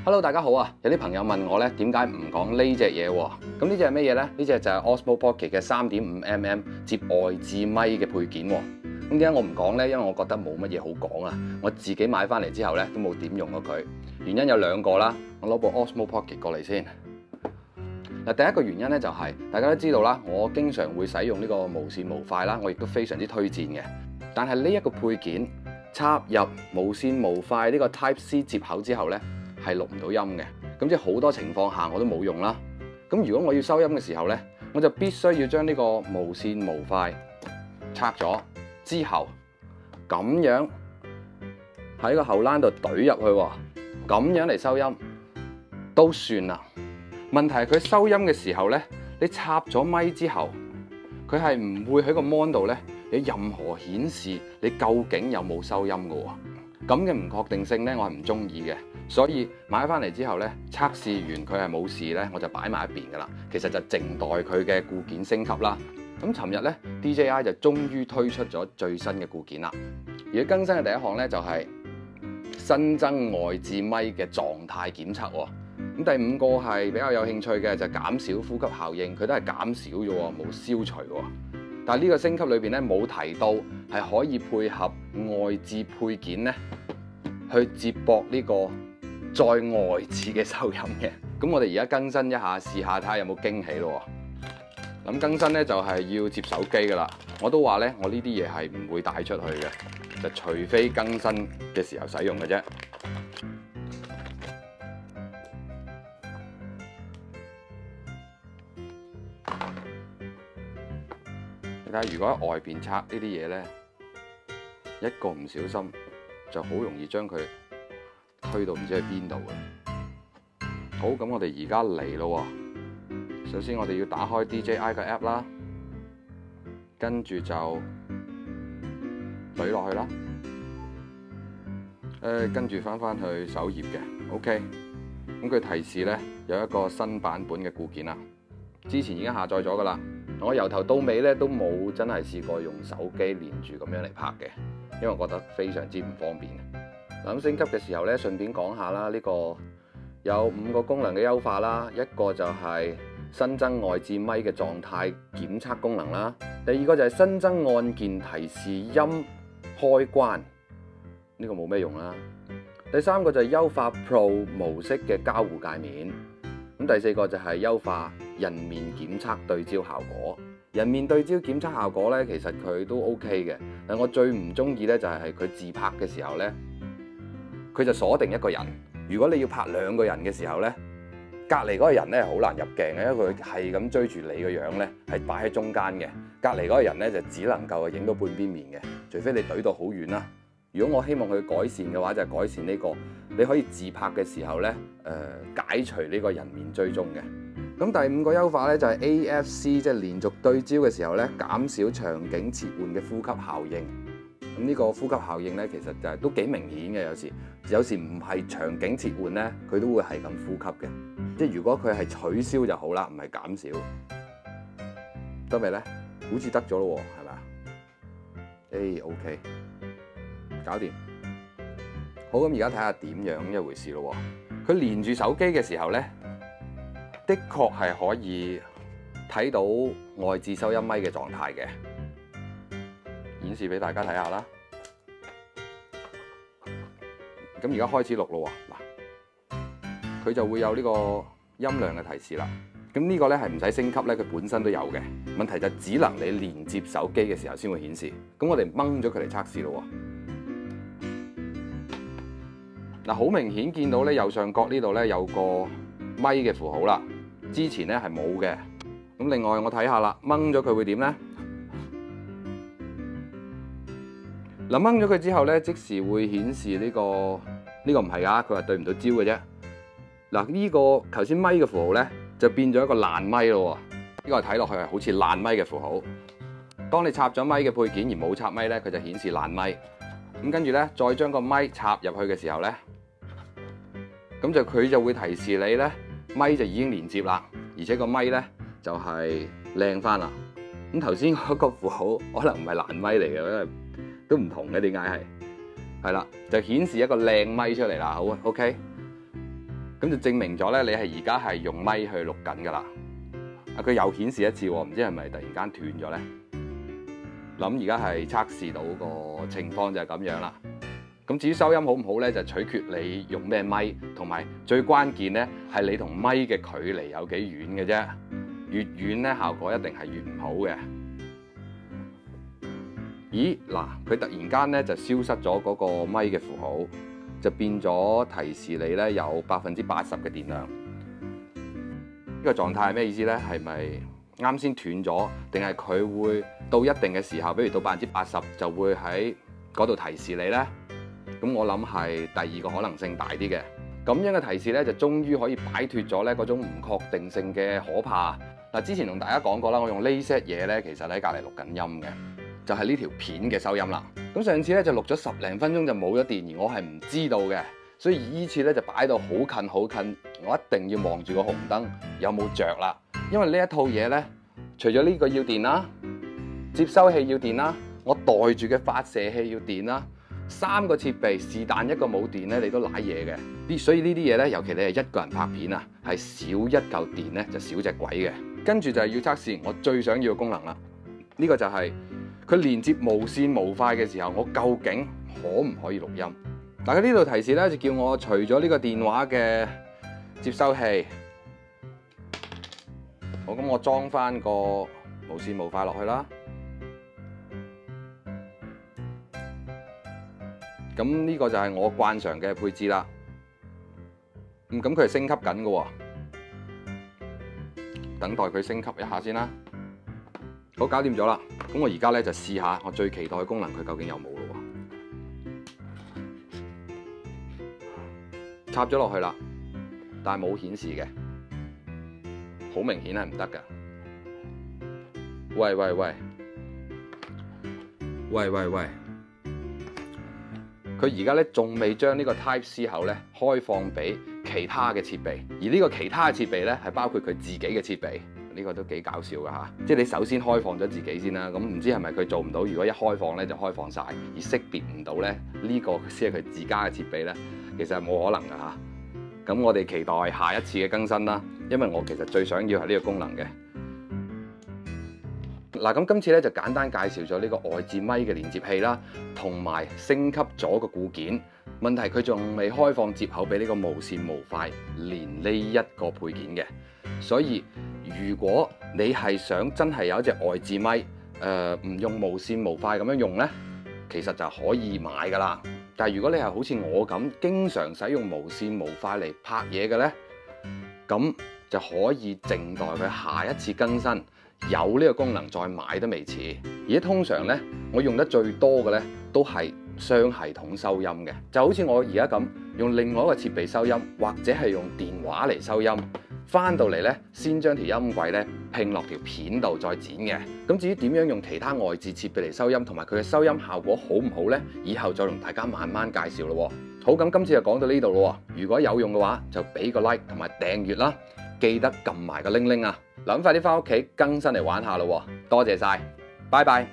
Hello， 大家好啊！有啲朋友問我咧，點解唔講呢隻嘢喎？咁呢隻係乜嘢咧？呢隻就係 Osmo Pocket 嘅3.5mm 接外置咪嘅配件喎。咁點解我唔講咧？因為我覺得冇乜嘢好講啊！我自己買翻嚟之後咧，都冇點用過佢。原因有兩個啦。我攞部 Osmo Pocket 過嚟先。嗱，第一個原因咧就係大家都知道啦，我經常會使用呢個無線無快啦，我亦都非常之推薦嘅。但係呢一個配件插入無線無快呢個 Type C 接口之後咧，係錄唔到音嘅。咁即係好多情況下我都冇用啦。咁如果我要收音嘅時候咧，我就必須要將呢個無線無快拆咗之後，咁樣喺個後欄度懟入去喎，咁樣嚟收音都算啦。問題係佢收音嘅時候咧，你插咗咪之後，佢係唔會喺個 mon 度咧有任何顯示你究竟有冇收音嘅喎。咁嘅唔確定性咧，我係唔中意嘅。所以買翻嚟之後咧，測試完佢係冇事咧，我就擺埋一邊噶啦。其實就靜待佢嘅固件升級啦。咁尋日咧 DJI 就終於推出咗最新嘅固件啦。而更新嘅第一項咧就係新增外置咪嘅狀態檢測喎。咁第五個係比較有興趣嘅就係減少呼吸效應，佢都係減少咗喎，冇消除喎。但係呢個升級裏邊咧冇提到係可以配合外置配件咧去接駁呢個再外置嘅收音嘅。咁我哋而家更新一下，試下睇下有冇驚喜咯。咁更新咧就係要接手機噶啦。我都話咧，我呢啲嘢係唔會帶出去嘅，就除非更新嘅時候使用嘅啫。你睇下，如果喺外邊拆呢啲嘢咧，一個唔小心就好容易將佢推到唔知去邊度嘅。好，咁我哋而家嚟咯。首先我哋要打開 DJI 嘅 app 啦，跟住就懟落去啦。跟住翻去首頁嘅 OK。咁佢提示咧有一個新版本嘅固件啦，之前已經下載咗噶啦。我由頭到尾咧都冇真係試過用手機連住咁樣嚟拍嘅，因為我覺得非常之唔方便。咁升級嘅時候咧，順便講下啦，呢個有5個功能嘅優化啦，一個就係新增外置咪嘅狀態檢測功能啦，第二個就係新增按鍵提示音開關，呢個冇咩用啦。第三個就係優化 Pro 模式嘅交互界面，咁第四個就係優化人面檢測對焦效果。人面對焦檢測效果咧，其實佢都 OK 嘅，但我最唔中意咧就係佢自拍嘅時候咧，佢就鎖定一個人。如果你要拍2個人嘅時候咧，隔離嗰個人咧好難入鏡嘅，因為佢係咁追住你個樣咧，係擺喺中間嘅。隔離嗰個人咧就只能夠影到半邊面嘅，除非你懟到好遠啦。如果我希望佢改善嘅話，就係改善呢個你可以自拍嘅時候咧，解除呢個人面追蹤嘅。咁第5個優化咧就係 AFC，即係連續對焦嘅時候咧，減少場景切換嘅呼吸效應。咁呢個呼吸效應咧，其實就係都幾明顯嘅。有時唔係場景切換咧，佢都會係咁呼吸嘅。即係如果佢係取消就好啦，唔係減少。得未咧？好似得咗咯喎，係咪啊？OK， 搞掂。好，咁而家睇下點樣一回事咯。佢連住手機嘅時候咧，的確係可以睇到外置收音咪嘅狀態嘅，顯示俾大家睇下啦。咁而家開始錄咯喎，嗱，佢就會有呢個音量嘅提示啦。咁呢個咧係唔使升級咧，佢本身都有嘅。問題就只能你連接手機嘅時候先會顯示。咁我哋掹咗佢嚟測試咯喎。嗱，好明顯見到咧右上角呢度咧有個咪嘅符號啦。之前咧係冇嘅。咁另外我睇下啦，掹咗佢會點咧？嗱，掹咗佢之後咧，即時會顯示呢個唔係㗎，佢話對唔到焦嘅啫。嗱，呢個頭先咪嘅符號咧就變咗一個爛咪咯喎。呢個睇落去係好似爛咪嘅符號。當你插咗咪嘅配件而冇插咪咧，佢就顯示爛咪。咁跟住咧，再將個咪插入去嘅時候咧，咁佢就會提示你咧，咪就已經連接啦，而且個咪咧就係靚翻啦。咁頭先嗰個符號可能唔係爛咪嚟嘅，因為都唔同嘅，點解係啦？就顯示一個靚咪出嚟啦。好 OK。咁就證明咗咧，你係而家係用咪去錄緊噶啦。佢又顯示一次喎，唔知係咪突然間斷咗咧？諗而家係測試到個情況就係咁樣啦。咁至於收音好唔好咧，就取決你用咩咪，同埋最關鍵咧係你同咪嘅距離有幾遠嘅啫。越遠咧，效果一定係越唔好嘅。咦嗱，佢突然間咧就消失咗嗰個咪嘅符號，就變咗提示你咧有80%嘅電量。呢個狀態係咩意思咧？係咪啱先斷咗，定係佢會到一定嘅時候，比如到80%就會喺嗰度提示你咧？咁我諗係第二個可能性大啲嘅。咁樣嘅提示咧，就終於可以擺脫咗咧嗰種唔確定性嘅可怕。嗱，之前同大家講過啦，我用呢 set 嘢咧，其實喺隔離錄緊音嘅，就係呢條片嘅收音啦。咁上次咧就錄咗10零分鐘就冇咗電，而我係唔知道嘅，所以依次咧就擺到好近好近，我一定要望住個紅燈有冇着啦。因為呢一套嘢咧，除咗呢個要電啦，接收器要電啦，我袋住嘅發射器要電啦，3個設備是但一個冇電咧，你都賴嘢嘅。所以呢啲嘢咧，尤其你係一個人拍片啊，係少一嚿電咧就少隻鬼嘅。跟住就係要測試我最想要嘅功能啦。呢個就係佢連接無線無塊嘅時候，我究竟可唔可以錄音？嗱，佢呢度提示咧就叫我除咗呢個電話嘅接收器，好，咁我裝翻個無線無塊落去啦。咁呢個就係我慣常嘅配置啦。咁佢係升級緊嘅喎，等待佢升級一下先啦。好，搞掂咗啦。咁我而家咧就試下我最期待嘅功能，佢究竟有冇咯喎？插咗落去啦，但係冇顯示嘅，好明顯係唔得㗎。喂喂喂，喂喂喂！佢而家咧仲未將呢個 Type C 口咧開放俾其他嘅設備，而呢個其他嘅設備咧係包括佢自己嘅設備，呢個都幾搞笑㗎嚇！即係你首先開放咗自己先啦，咁唔知係咪佢做唔到？如果一開放咧就開放晒，而識別唔到咧呢個先係佢自家嘅設備咧，其實係冇可能㗎嚇。咁我哋期待下一次嘅更新啦，因為我其實最想要係呢個功能嘅。嗱，咁今次咧就簡單介紹咗呢個外置咪嘅連接器啦，同埋升級咗個固件。問題佢仲未開放接口俾呢個無線無塊連呢一個配件嘅，所以如果你係想真係有一隻外置咪，唔用無線無塊咁樣用咧，其實就可以買噶啦。但係如果你係好似我咁經常使用無線無塊嚟拍嘢嘅咧，咁就可以靜待佢下一次更新。有呢個功能再買都未遲，而且通常咧，我用得最多嘅咧都係雙系統收音嘅，就好似我而家咁用另外一個設備收音，或者係用電話嚟收音，翻到嚟咧先將條音軌咧拼落條片度再剪嘅。咁至於點樣用其他外置設備嚟收音，同埋佢嘅收音效果好唔好咧，以後再同大家慢慢介紹咯。好，咁今次就講到呢度咯。如果有用嘅話，就俾個 like 同埋訂閱啦，記得撳埋個鈴鈴啊！諗快啲翻屋企更新嚟玩下咯，多謝晒，拜拜。